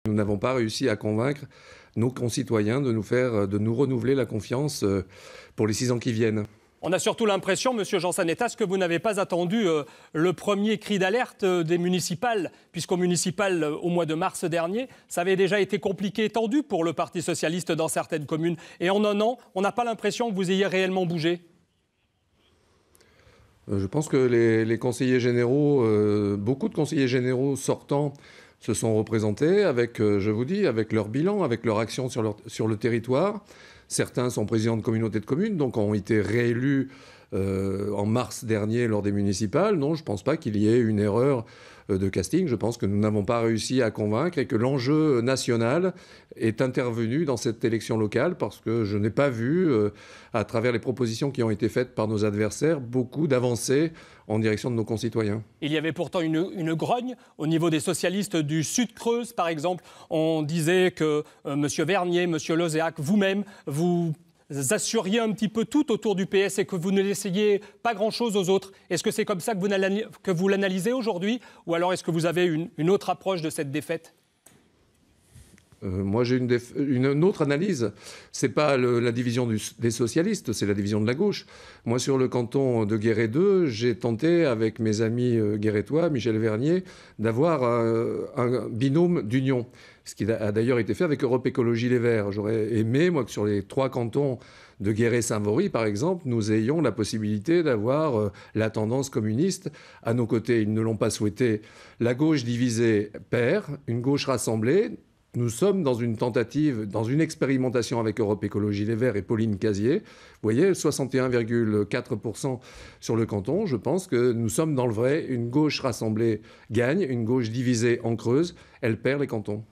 Nous n'avons pas réussi à convaincre nos concitoyens de nous renouveler la confiance pour les 6 ans qui viennent. On a surtout l'impression, Monsieur Jean-Sanetas, que vous n'avez pas attendu le premier cri d'alerte des municipales, puisqu'au municipal, au mois de mars dernier, ça avait déjà été compliqué et tendu pour le Parti socialiste dans certaines communes. Et en un an, on n'a pas l'impression que vous ayez réellement bougé. Je pense que les conseillers généraux, beaucoup de conseillers généraux sortants se sont représentés avec, je vous dis, avec leur bilan, avec leur action sur le territoire. Certains sont présidents de communautés de communes, donc ont été réélus en mars dernier lors des municipales. Non, je ne pense pas qu'il y ait une erreur de casting. Je pense que nous n'avons pas réussi à convaincre et que l'enjeu national est intervenu dans cette élection locale parce que je n'ai pas vu, à travers les propositions qui ont été faites par nos adversaires, beaucoup d'avancées en direction de nos concitoyens. Il y avait pourtant une grogne au niveau des socialistes du Sud-Creuse, par exemple. On disait que M. Vernier, M. Lozéac, vous-même, vous assuriez un petit peu tout autour du PS et que vous ne laissiez pas grand-chose aux autres. Est-ce que c'est comme ça que vous l'analysez aujourd'hui? Ou alors est-ce que vous avez une autre approche de cette défaite? Moi, j'ai une autre analyse. Ce n'est pas la division des socialistes, c'est la division de la gauche. Moi, sur le canton de Guéret 2, j'ai tenté, avec mes amis guérétois, Michel Vernier, d'avoir un binôme d'union. Ce qui a d'ailleurs été fait avec Europe Écologie Les Verts. J'aurais aimé, moi, que sur les 3 cantons de Guéret-Saint-Vaury, par exemple, nous ayons la possibilité d'avoir la tendance communiste à nos côtés. Ils ne l'ont pas souhaité. La gauche divisée perd, une gauche rassemblée. Nous sommes dans une tentative, dans une expérimentation avec Europe Écologie Les Verts et Pauline Casier. Vous voyez, 61,4% sur le canton. Je pense que nous sommes dans le vrai. Une gauche rassemblée gagne, une gauche divisée en creuse, elle perd les cantons.